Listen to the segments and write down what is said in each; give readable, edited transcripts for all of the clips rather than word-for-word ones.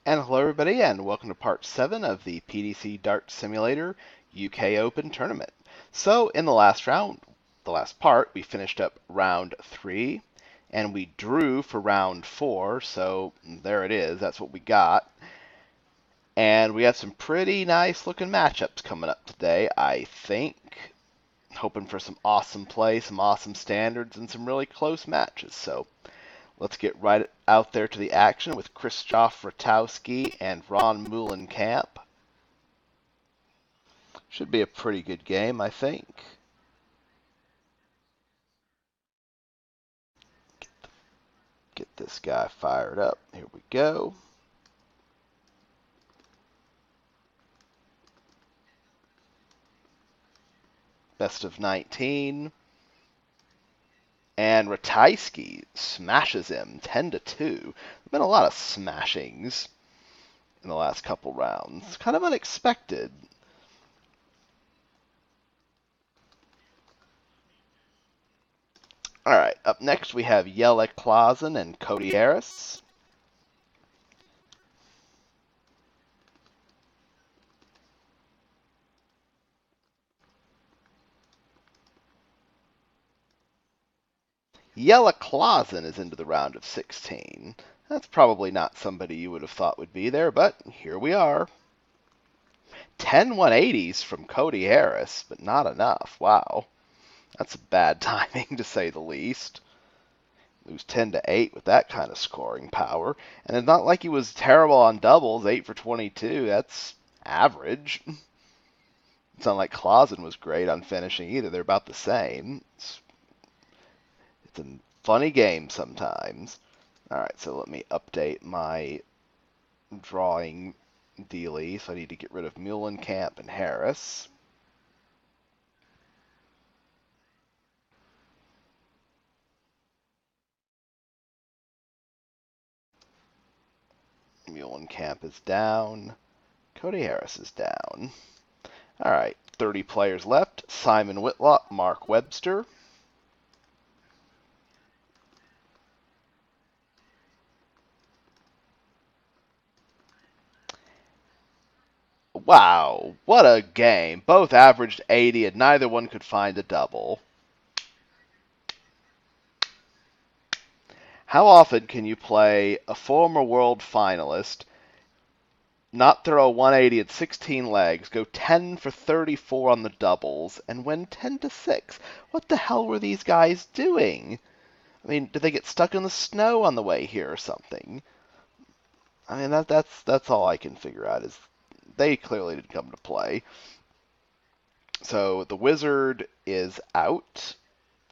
And hello everybody, and welcome to part 7 of the PDC Dart Simulator UK Open Tournament. So in the last part, we finished up round 3, and we drew for round 4, so there it is, that's what we got. And we have some pretty nice looking matchups coming up today, I think. Hoping for some awesome play, some awesome standards, and some really close matches. So let's get right out there to the action with Krzysztof Ratowski and Ron Meulenkamp. Should be a pretty good game, I think. Get this guy fired up. Here we go. Best of 19. And Ratajski smashes him 10-2. There's been a lot of smashings in the last couple rounds. Kind of unexpected. All right, up next we have Jelle Klaasen and Cody Harris. Jelle Klaasen is into the round of 16. That's probably not somebody you would have thought would be there, but here we are. 10 180s from Cody Harris, but not enough. Wow. That's bad timing, to say the least. Lose 10-8 with that kind of scoring power. And it's not like he was terrible on doubles, 8 for 22. That's average. It's not like Klaasen was great on finishing either. They're about the same. It's a funny game sometimes. Alright, so let me update my drawing dealie. So I need to get rid of Meulenkamp and Harris. Meulenkamp is down. Cody Harris is down. Alright, 30 players left. Simon Whitlock, Mark Webster. Wow, what a game. Both averaged 80 and neither one could find a double. How often can you play a former world finalist, not throw a 180 at 16 legs, go 10 for 34 on the doubles, and win 10-6? What the hell were these guys doing? I mean, did they get stuck in the snow on the way here or something? I mean, that's all I can figure out is they clearly didn't come to play. So the wizard is out.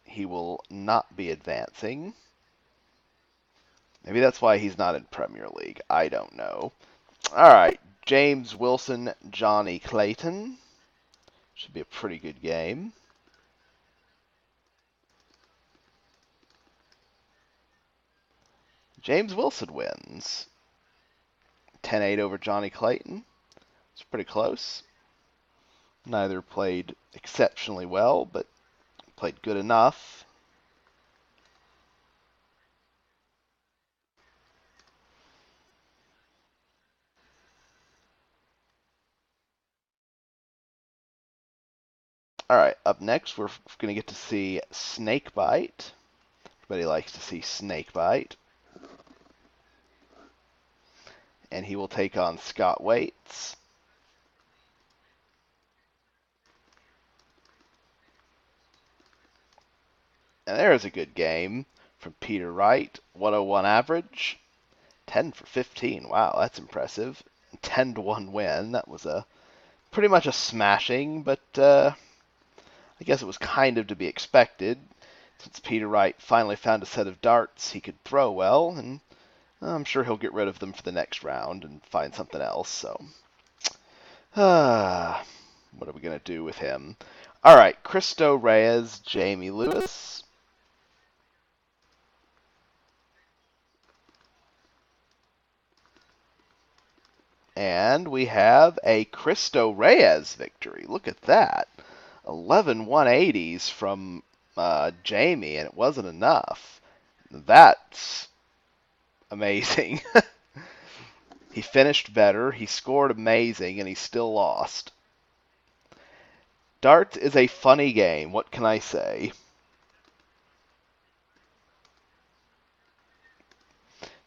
He will not be advancing. Maybe that's why he's not in Premier League. I don't know. All right, James Wilson, Johnny Clayton. Should be a pretty good game. James Wilson wins. 10-8 over Johnny Clayton. It's pretty close. Neither played exceptionally well, but played good enough. All right, up next we're going to get to see Snakebite. Everybody likes to see Snakebite. And he will take on Scott Waits. And there's a good game from Peter Wright. 101 average. 10 for 15. Wow, that's impressive. 10-1 win. That was pretty much a smashing, but I guess it was kind of to be expected. Since Peter Wright finally found a set of darts he could throw well, and I'm sure he'll get rid of them for the next round and find something else. So, what are we going to do with him? All right, Cristo Reyes, Jamie Lewis. And we have a Cristo Reyes victory. Look at that. 11 180s from Jamie, and it wasn't enough. That's amazing. He finished better, he scored amazing, and he still lost. Darts is a funny game, what can I say?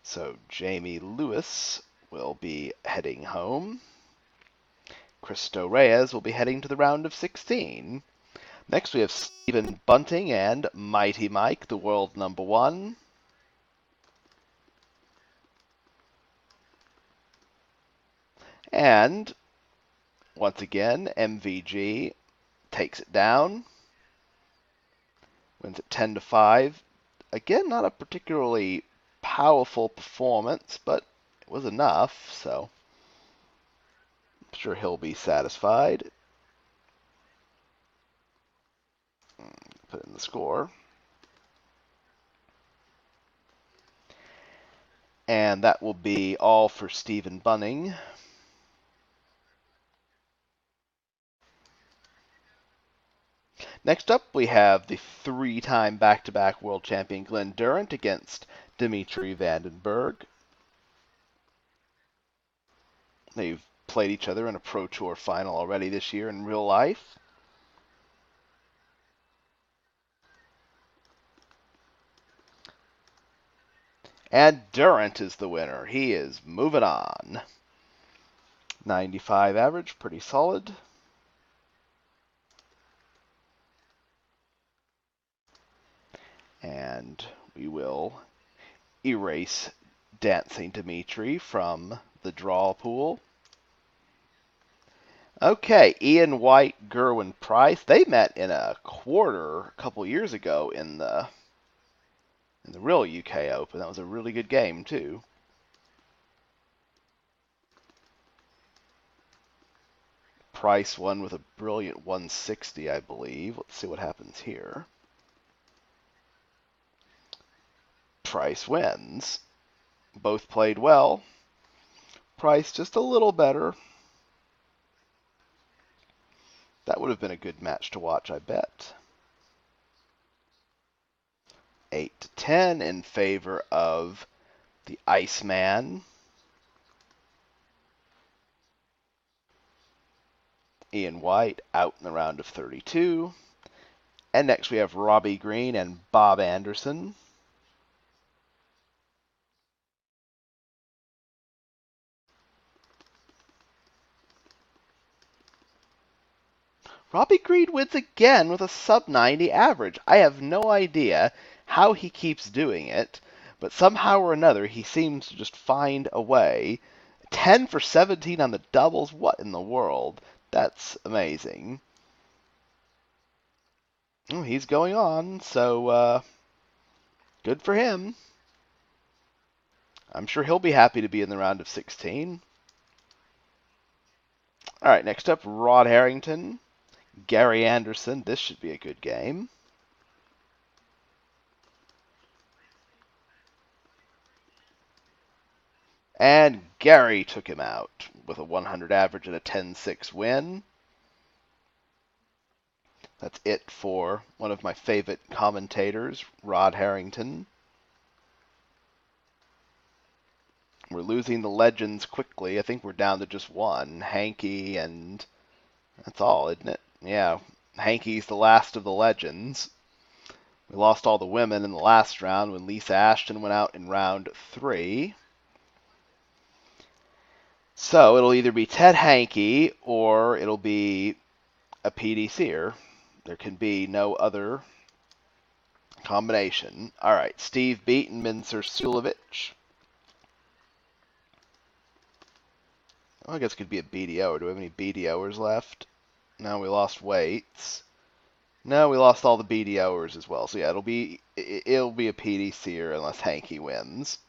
So Jamie Lewis will be heading home. Cristo Reyes will be heading to the round of 16. Next we have Stephen Bunting and Mighty Mike, the world number 1. And once again, MVG takes it down. Wins it 10-5. Again, not a particularly powerful performance, but it was enough, so I'm sure he'll be satisfied. Put in the score. And that will be all for Stephen Bunting. Next up, we have the 3-time back-to-back world champion Glenn Durrant against Dimitri Vandenberg. They've played each other in a Pro Tour final already this year in real life. And Durrant is the winner. He is moving on. 95 average, pretty solid. And we will erase Dancing Dimitri from the draw pool. Okay, Ian White, Gerwin Price. They met in a quarter a couple years ago in the real UK Open. That was a really good game, too. Price won with a brilliant 160, I believe. Let's see what happens here. Price wins. Both played well. Price just a little better. That would have been a good match to watch, I bet. 8-10 in favor of the Iceman. Ian White out in the round of 32. And next we have Robbie Green and Bob Anderson. Robbie Green wins again with a sub-90 average. I have no idea how he keeps doing it, but somehow or another he seems to just find a way. 10 for 17 on the doubles? What in the world? That's amazing. Oh, he's going on, so good for him. I'm sure he'll be happy to be in the round of 16. All right, next up, Rod Harrington, Gary Anderson. This should be a good game. And Gary took him out with a 100 average and a 10-6 win. That's it for one of my favorite commentators, Rod Harrington. We're losing the legends quickly. I think we're down to just one, Hanky, and that's all, isn't it? Yeah, Hanky's the last of the legends. We lost all the women in the last round when Lisa Ashton went out in round 3. So it'll either be Ted Hanky or it'll be a PDCer. There can be no other combination. All right, Steve Beaton, Mincer Sulovic. Well, I guess it could be a BDO. Do we have any BDOers left? No, we lost Waits. No, we lost all the BDOers as well. So yeah, it'll be a PDCer unless Hanky wins.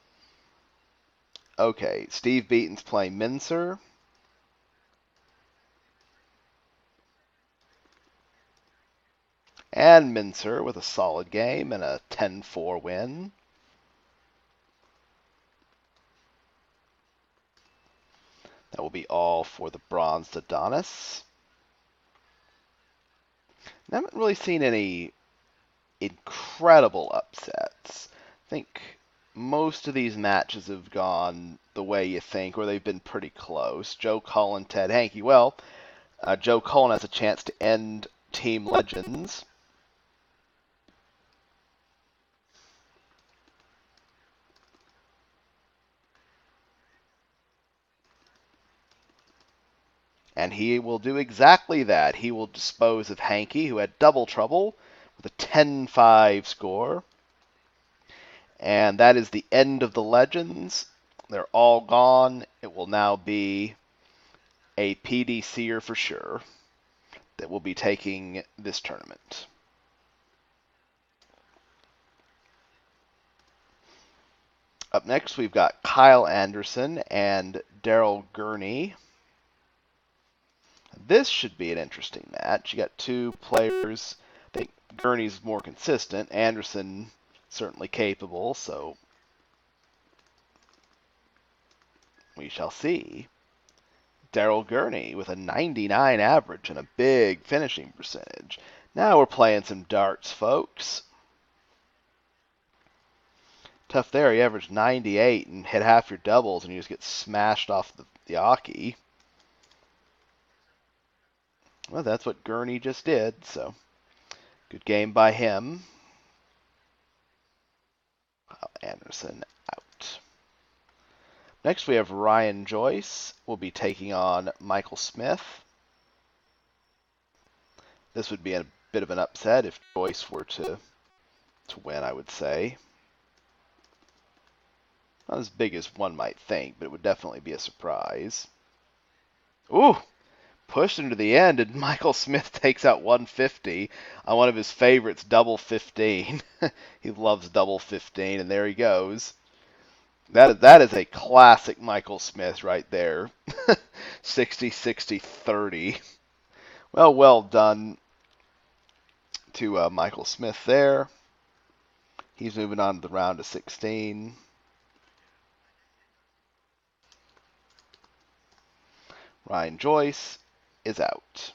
Okay, Steve Beaton's playing Mincer. And Mincer with a solid game and a 10-4 win. That will be all for the bronzed Adonis. I haven't really seen any incredible upsets. I think most of these matches have gone the way you think, or they've been pretty close. Joe Cullen, Ted Hankey. Well, Joe Cullen has a chance to end Team Legends. And he will do exactly that. He will dispose of Hankey, who had double trouble, with a 10-5 score. And that is the end of the Legends. They're all gone. It will now be a PDCer for sure that will be taking this tournament. Up next, we've got Kyle Anderson and Daryl Gurney. This should be an interesting match. You got two players. I think Gurney's more consistent. Anderson certainly capable, so we shall see. Daryl Gurney with a 99 average and a big finishing percentage. Now we're playing some darts, folks. Tough there. He averaged 98 and hit half your doubles, and you just get smashed off the Aki. Well, that's what Gurney just did, so good game by him. Anderson out. Next, we have Ryan Joyce. Will be taking on Michael Smith. This would be a bit of an upset if Joyce were to win, I would say. Not as big as one might think, but it would definitely be a surprise. Ooh! Pushed into the end, and Michael Smith takes out 150 on one of his favorites, double 15. He loves double 15, and there he goes. That is a classic Michael Smith right there. 60, 60, 30. Well done to Michael Smith there. He's moving on to the round of 16. Ryan Joyce is out.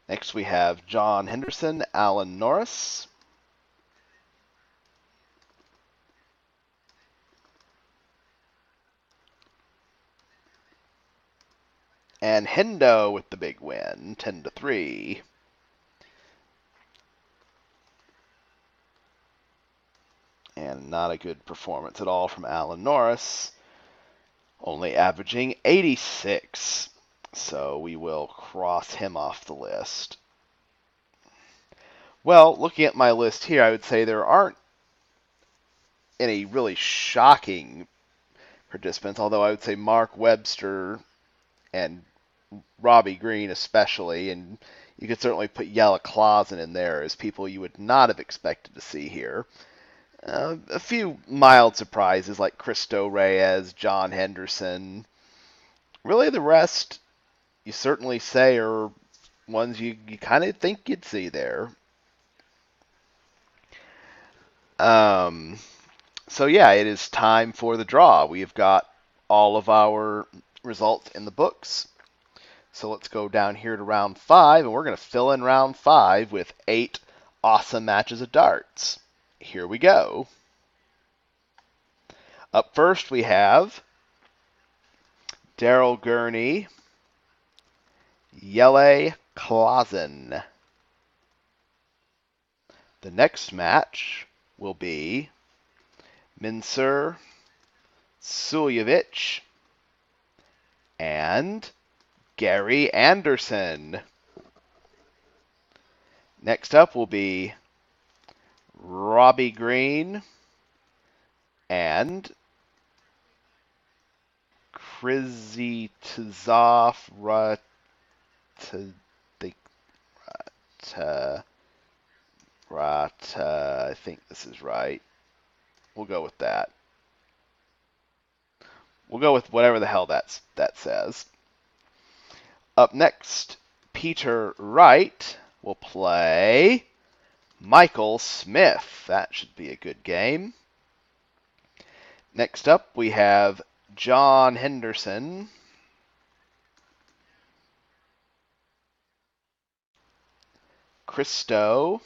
Next we have John Henderson, Alan Norris. And Hendo with the big win, 10-3. And not a good performance at all from Alan Norris, only averaging 86. So we will cross him off the list. Well, looking at my list here, I would say there aren't any really shocking participants, although I would say Mark Webster and Robbie Green especially, and you could certainly put Yella Clausen in there as people you would not have expected to see here. A few mild surprises like Cristo Reyes, John Henderson. Really, the rest you certainly say are ones you kind of think you'd see there. So yeah, it is time for the draw. We've got all of our results in the books. So let's go down here to round 5, and we're going to fill in round 5 with 8 awesome matches of darts. Here we go. Up first we have Daryl Gurney, Yelle Clausen. The next match will be Minsur Suljevic and Gary Anderson. Next up will be Robbie Green and Krizitazov I think this is right. We'll go with that. We'll go with whatever the hell that says. Up next, Peter Wright will play Michael Smith. That should be a good game. Next up, we have John Henderson Cristo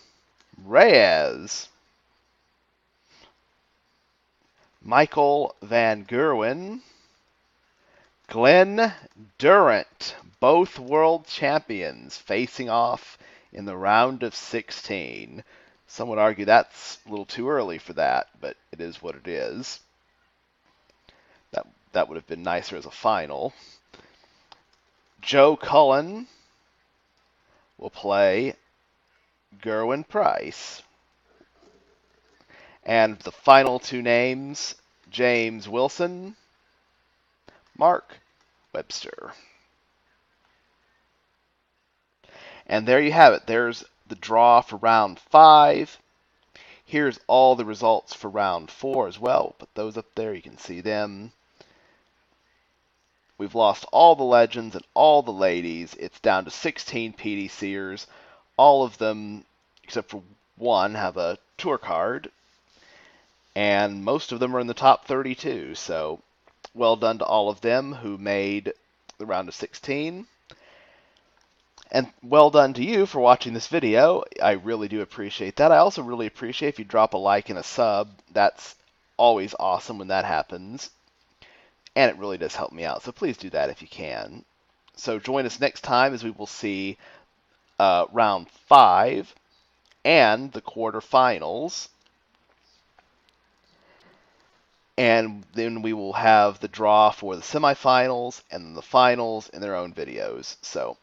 Reyes, Michael Van Gerwen, Glenn Durant, both world champions facing off in the round of 16. Some would argue that's a little too early for that, but it is what it is. That would have been nicer as a final. Joe Cullen will play Gerwin Price. And the final two names, James Wilson, Mark Webster. And there you have it. There's the draw for round 5. Here's all the results for round 4 as well. Put those up there. You can see them. We've lost all the legends and all the ladies. It's down to 16 PDCers. All of them, except for one, have a tour card. And most of them are in the top 32. So well done to all of them who made the round of 16. And well done to you for watching this video. I really do appreciate that. I also really appreciate if you drop a like and a sub. That's always awesome when that happens. And it really does help me out. So please do that if you can. So join us next time as we will see round 5 and the quarterfinals. And then we will have the draw for the semifinals and the finals in their own videos. So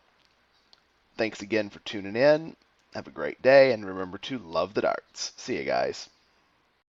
thanks again for tuning in. Have a great day, and remember to love the darts. See you guys.